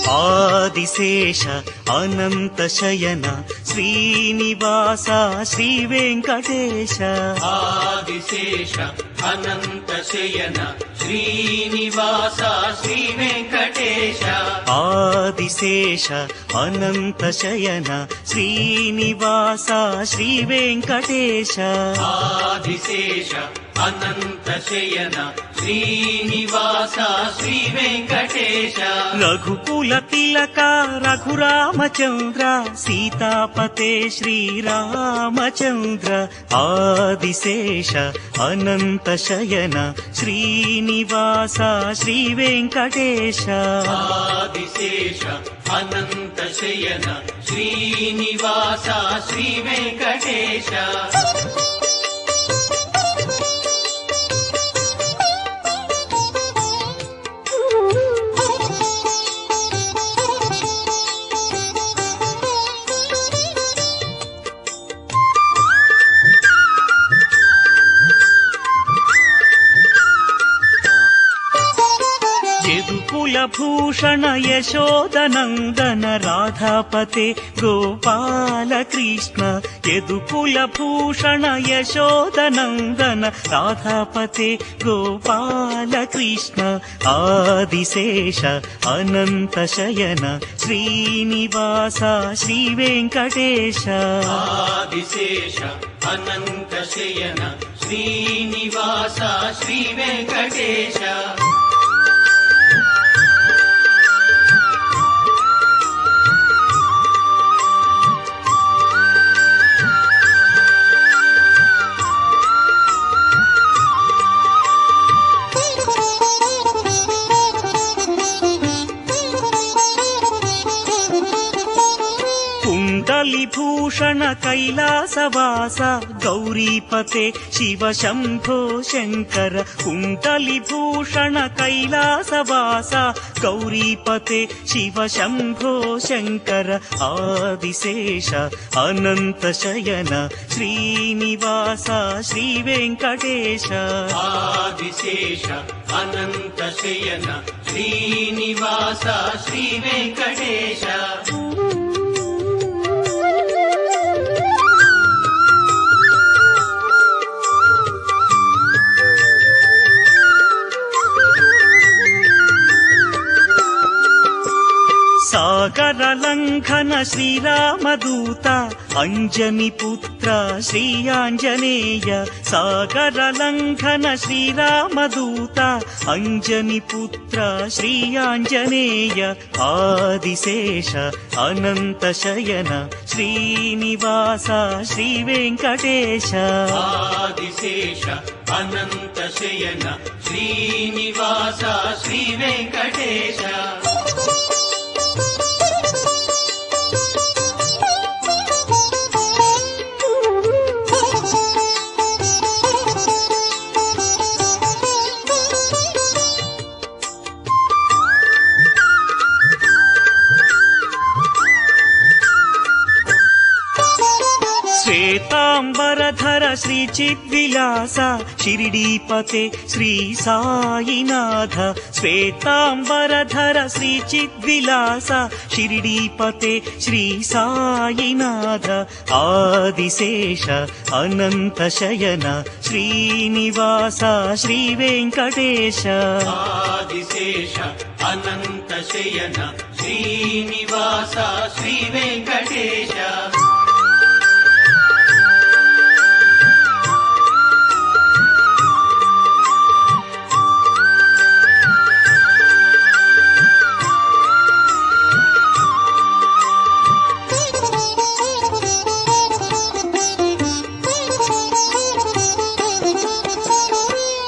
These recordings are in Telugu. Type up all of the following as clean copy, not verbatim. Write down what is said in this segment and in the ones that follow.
ఆదిశేష అనంత శయన శ్రీనివాస శ్రీ వెంకటేశ. ఆదిశేష అనంత శయన శ్రీనివాస శ్రీ వెంకటేశ. ఆదిశేష అనంత శయన శ్రీనివాస శ్రీ వెంకటేశ. ఆదిశేష అనంత శయన శ్రీనివాస శ్రీ వెంకటేశ. రఘుకుల తిలక రఘురామచంద్ర సీతాపతే శ్రీరామచంద్ర. ఆదిశేష అనంత శయన శ్రీనివాస శ్రీ వెంకటేశ. ఆదిశేష అనంత శయన శ్రీనివాస శ్రీ వెంకటేశ. కులభూషణ యశోదనందన రాధాపతే గోపాలకృష్ణ. యదుకులభూషణ యశోదనందన రాధాపతే గోపాలకృష్ణ. ఆదిశేష అనంత శయన శ్రీనివాస శ్రీ వెంకటేశ. ఆదిశేష అనంత శయన శ్రీనివాస శ్రీ వెంకటేశ. కుండలిభూషణ కైలాసవాస గౌరీపతే శివ శంభో శంకర. కుండలిభూషణ కైలాసవాస గౌరీపతే శివ శంభో శంకర. ఆదిశేష అనంత శయన శ్రీనివాస శ్రీ వెంకటేశ. ఆదిశేష అనంత శయన శ్రీనివాస శ్రీ వెంకటేశ. సాగర లంఘన శ్రీరామదూత అంజని పుత్ర శ్రీ ఆంజనేయ. సాగర లంఘన శ్రీరామదూత అంజని పుత్ర శ్రీ ఆంజనేయ. ఆదిశేష అనంత శయన శ్రీనివాస శ్రీ వెంకటేశ. ఆదిశేష అనంత శయన శ్రీనివాస శ్రీ వెంకటేశ. శ్వేతాంబరధర శ్రీ చిద్విలాస షిరిడీపతే శ్రీ సాయినాథ. శ్వేతాంబరధర శ్రీ చిద్విలాస షిరిడీపతే శ్రీ సాయినాథ. ఆదిశేష అనంత శయన శ్రీనివాస శ్రీ వెంకటేశ. ఆదిశేష అనంత శయన శ్రీనివాస శ్రీ వెంకటేశ.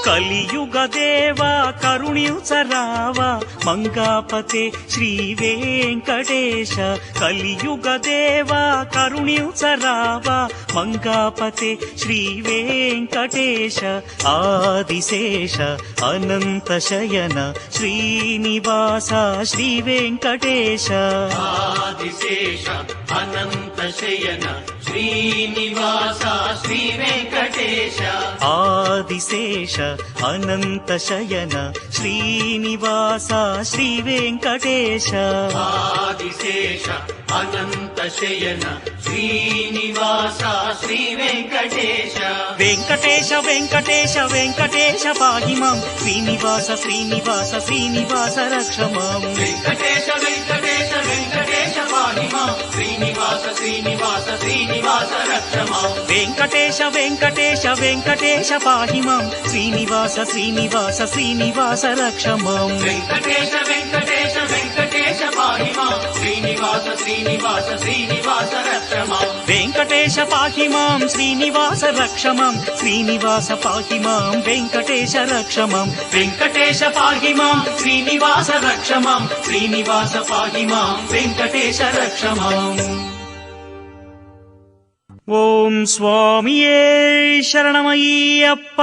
కలియుగ దేవా కరుణించరావా మంగాపతే శ్రీ వెంకటేశ. కలియుగ దేవా కరుణించరావా మంగాపతే శ్రీ వెంకటేశ. ఆదిశేష అనంత శయన శ్రీనివాస శ్రీ వెంకటేశ. ఆదిశేష అనంత అనంత శయన శ్రీనివాస శ్రీ వెంకటేశ ఆదిశేష అనంత శయన శ్రీనివాస శ్రీ వెంకటేశ ఆదిశేష అనంత శయన శ్రీనివాస శ్రీ వెంకటేశ వెంకటేశ వెంకటేశ వెంకటేశ పాహి మాం శ్రీనివాస శ్రీనివాస శ్రీనివాస రక్ష మాం వెంకటేశ వెంకటేశ వెంకటేశ పాహి మాం శ్రీనివాస శ్రీనివాస శ్రీనివాస రక్ష మాం వెంకటేశ వెంకటేశ వెంకటేశ పాహి మాం శ్రీనివాస శ్రీనివాస శ్రీనివాస రక్ష మాం వెంకటేశ వెంకటేశ వెంకటేశ పాహి మాం శ్రీనివాస శ్రీనివాస శ్రీనివాస రక్ష మాం వెంకటేశ పాహి మాం శ్రీనివాస రక్ష మాం శ్రీనివాస పాహి మాం వెంకటేశ రక్ష మాం వెంకటేశ పాహి మాం శ్రీనివాస రక్ష మాం శ్రీనివాస పాహి మాం వెంకటేశ రక్ష మాం ఓం స్వామియే శరణమయ్యప్ప